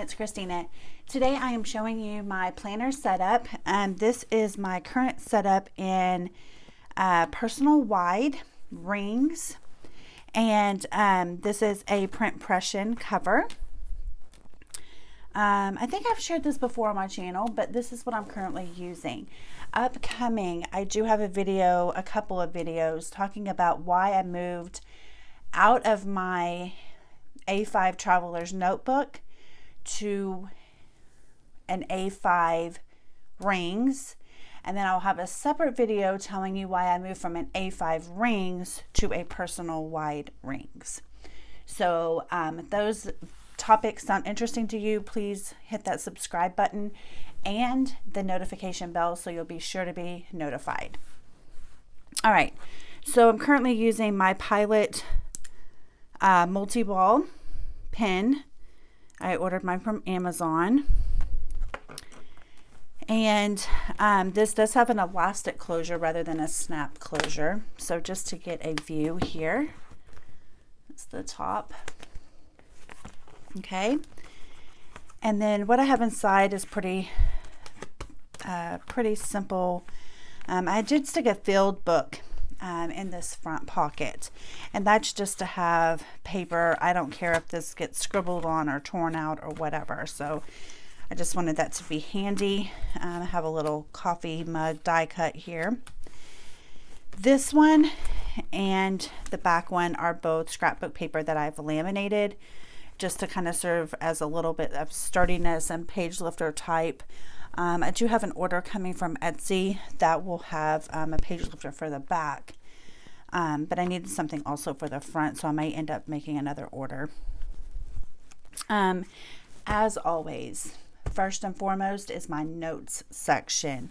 it's Christina. Today I am showing you my planner setup. This is my current setup in personal wide rings, and this is a print impression cover. I think I've shared this before on my channel, but this is what I'm currently using. Upcoming, I do have a couple of videos talking about why I moved out of my A5 Traveler's Notebook to an A5 Rings, and then I'll have a separate video telling you why I moved from an A5 Rings to a personal wide rings. So if those topics sound interesting to you, please hit that subscribe button and the notification bell so you'll be sure to be notified. All right, so I'm currently using my Pilot multi-ball pen. I ordered mine from Amazon, and this does have an elastic closure rather than a snap closure. So just to get a view here, it's the top. Okay, and then what I have inside is pretty simple. I did stick a field book in this front pocket, and that's just to have paper. I don't care if this gets scribbled on or torn out or whatever, so I just wanted that to be handy. I have a little coffee mug die cut here. This one and the back one are both scrapbook paper that I've laminated just to kind of serve as a little bit of sturdiness and page lifter type. I do have an order coming from Etsy that will have a page lifter for the back, but I needed something also for the front, so I may end up making another order. As always, first and foremost is my notes section,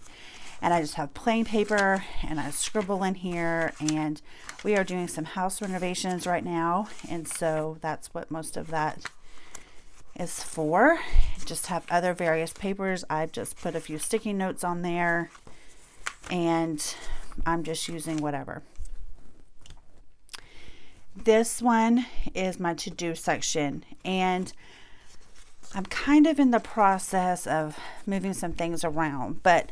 and I just have plain paper and I scribble in here, and we are doing some house renovations right now, and so that's what most of that is for. Just have other various papers. I've just put a few sticky notes on there, and I'm just using whatever. This one is my to-do section, and I'm kind of in the process of moving some things around, but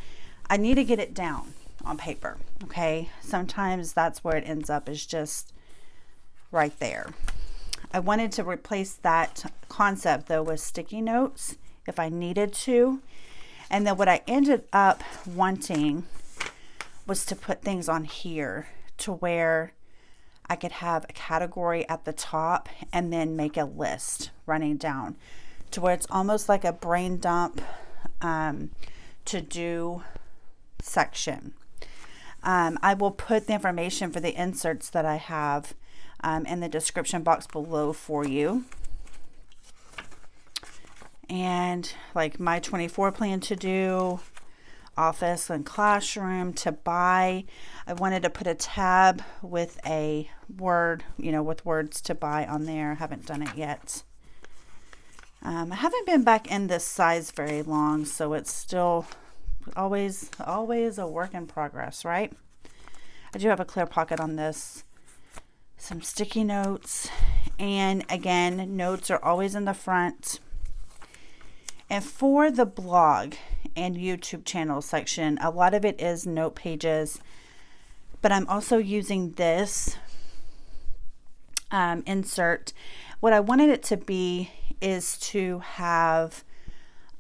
I need to get it down on paper. Okay, sometimes that's where it ends up, is just right there. I wanted to replace that concept though with sticky notes if I needed to, and then what I ended up wanting was to put things on here to where I could have a category at the top and then make a list running down to where it's almost like a brain dump to do section. I will put the information for the inserts that I have in the description box below for you. And like my 24 plan to do, office and classroom to buy. I wanted to put a tab with a word, with words to buy on there. I haven't done it yet. I haven't been back in this size very long, so it's still always a work in progress, right? I do have a clear pocket on this, some sticky notes, and again, notes are always in the front. And for the blog and YouTube channel section, a lot of it is note pages, but I'm also using this insert. What I wanted it to be is to have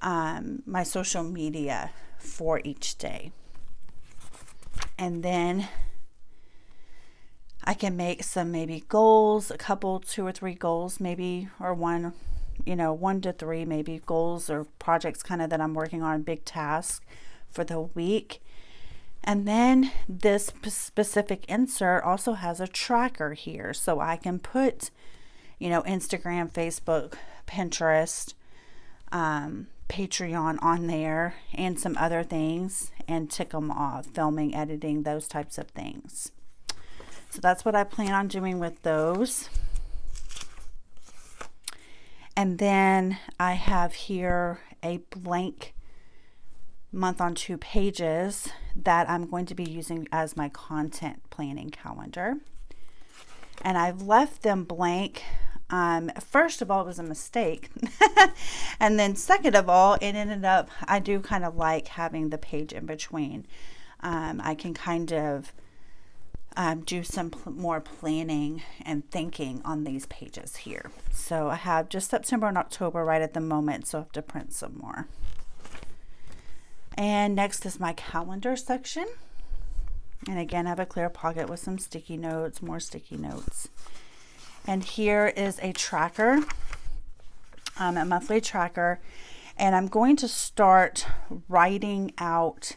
my social media for each day, and then I can make some maybe goals, a couple, 2 or 3 goals maybe, or 1 to 3 maybe goals or projects kind of that I'm working on, big tasks for the week. And then this specific insert also has a tracker here, so I can put Instagram, Facebook, Pinterest, Patreon on there, and some other things, and tick them off, filming, editing, those types of things. So that's what I plan on doing with those. And then I have here a blank month on 2 pages that I'm going to be using as my content planning calendar. And I've left them blank First of all, it was a mistake. And then second of all, it ended up, I do kind of like having the page in between. I can kind of do some more planning and thinking on these pages here. So I have just September and October right at the moment, so I have to print some more. And next is my calendar section. And again, I have a clear pocket with some sticky notes, more sticky notes. And here is a tracker, a monthly tracker. And I'm going to start writing out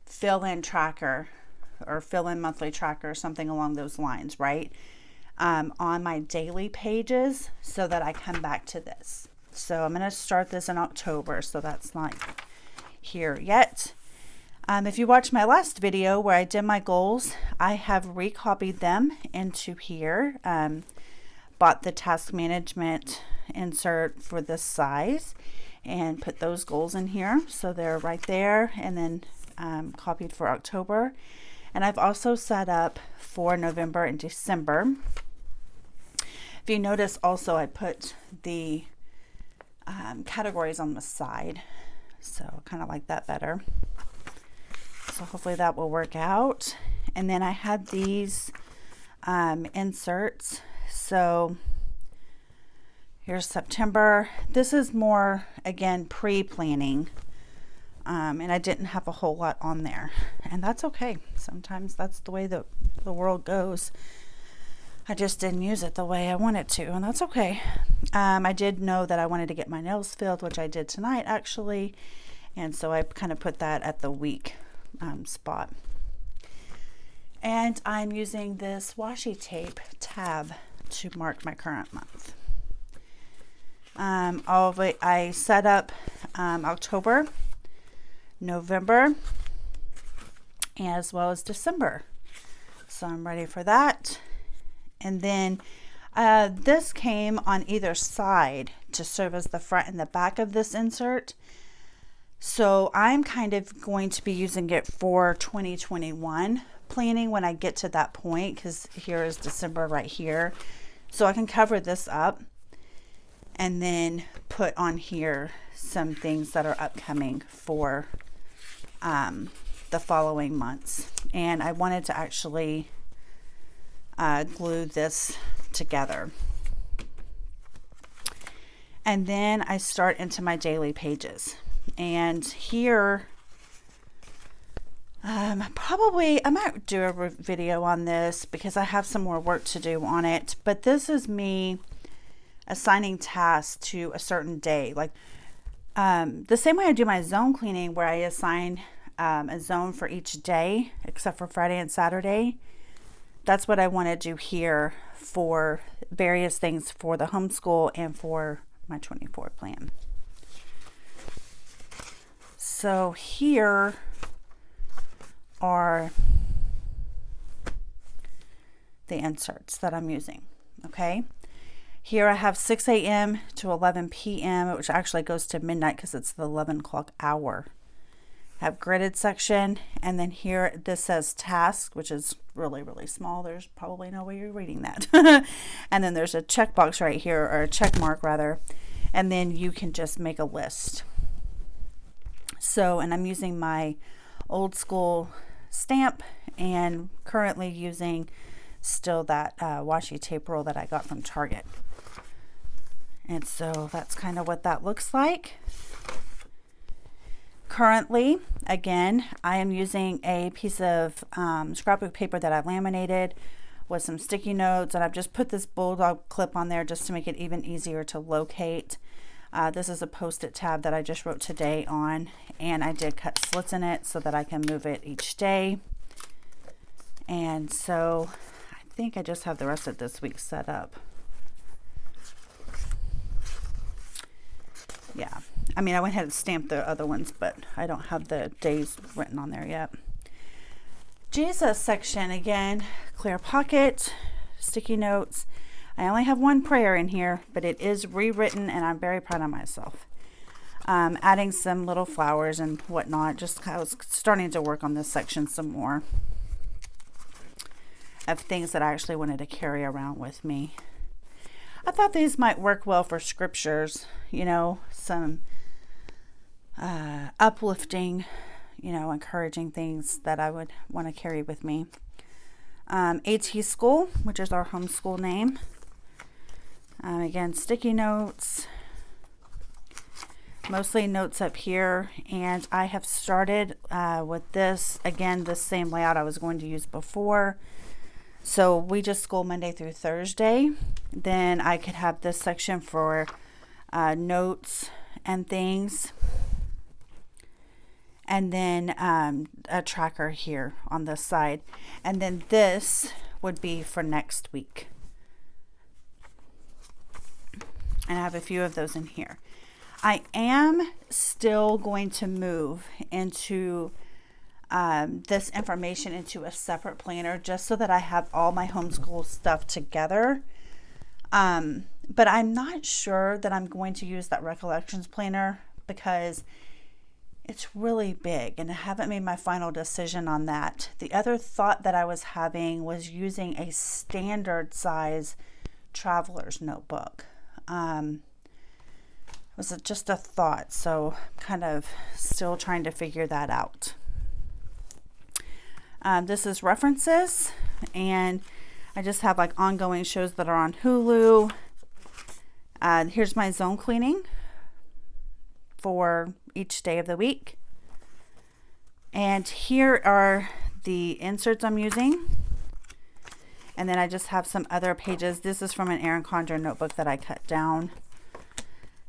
fill-in tracker or fill-in monthly tracker, something along those lines, right? On my daily pages so that I come back to this. So I'm going to start this in October, so that's not here yet. If you watched my last video where I did my goals, I have recopied them into here. Bought the task management insert for this size and put those goals in here. So they're right there, and then copied for October. And I've also set up for November and December. If you notice also, I put the categories on the side. So kind of like that better. So hopefully that will work out. And then I had these inserts. So here's September. This is more, again, pre-planning. And I didn't have a whole lot on there. And that's okay. Sometimes that's the way the world goes. I just didn't use it the way I wanted to, and that's okay. I did know that I wanted to get my nails filled, which I did tonight, actually. And so I kind of put that at the week spot. And I'm using this washi tape tab to mark my current month. I set up October, November, as well as December. So I'm ready for that. And then this came on either side to serve as the front and the back of this insert. So I'm kind of going to be using it for 2021 planning when I get to that point, because here is December right here. So I can cover this up and then put on here some things that are upcoming for the following months. And I wanted to actually glue this together. And then I start into my daily pages. And here, I might do a video on this because I have some more work to do on it. But this is me assigning tasks to a certain day. Like the same way I do my zone cleaning, where I assign a zone for each day, except for Friday and Saturday. That's what I want to do here for various things for the homeschool and for my 24 plan. So here are the inserts that I'm using. Okay. Here I have 6 a.m. to 11 p.m., which actually goes to midnight because it's the 11 o'clock hour. I have gridded section, and then here this says task, which is really, really small. There's probably no way you're reading that. And then there's a checkbox right here, or a check mark rather, and then you can just make a list. So, and I'm using my old school stamp and currently using still that washi tape roll that I got from Target. And so that's kind of what that looks like. Currently, again, I am using a piece of scrapbook paper that I laminated with some sticky notes, and I've just put this bulldog clip on there just to make it even easier to locate. This is a post-it tab that I just wrote today on, and I did cut slits in it so that I can move it each day. And so I think I just have the rest of this week set up. Yeah, I mean, I went ahead and stamped the other ones, but I don't have the days written on there yet. Jesus section, again, clear pocket, sticky notes. I only have one prayer in here, but it is rewritten, and I'm very proud of myself. Adding some little flowers and whatnot. Just I was starting to work on this section some more of things that I actually wanted to carry around with me. I thought these might work well for scriptures, you know, some uplifting, you know, encouraging things that I would want to carry with me. AT School, which is our homeschool name. Again, sticky notes, mostly notes up here, and I have started with this, again, the same layout I was going to use before. So we just school Monday through Thursday. Then I could have this section for notes and things, and then a tracker here on this side, and then this would be for next week. And I have a few of those in here. I am still going to move into this information into a separate planner just so that I have all my homeschool stuff together. But I'm not sure that I'm going to use that recollections planner because it's really big and I haven't made my final decision on that. The other thought that I was having was using a standard size traveler's notebook. It was just a thought, so kind of still trying to figure that out. This is references, and I just have like ongoing shows that are on Hulu. Here's my zone cleaning for each day of the week. And here are the inserts I'm using. And then I just have some other pages. This is from an Erin Condren notebook that I cut down.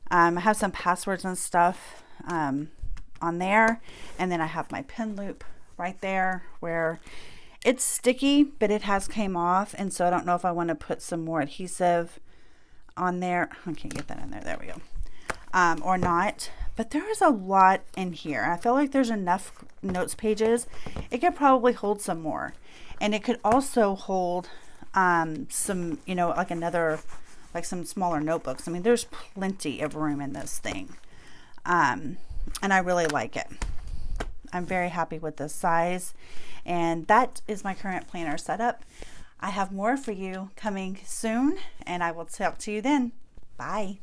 I have some passwords and stuff on there. And then I have my pen loop right there where it's sticky, but it has came off. And so I don't know if I want to put some more adhesive on there. I can't get that in there. There we go. Or not. But there is a lot in here. I feel like there's enough notes pages. It could probably hold some more. And it could also hold some, you know, like another, like some smaller notebooks. I mean, there's plenty of room in this thing. And I really like it. I'm very happy with this size. And that is my current planner setup. I have more for you coming soon, and I will talk to you then. Bye.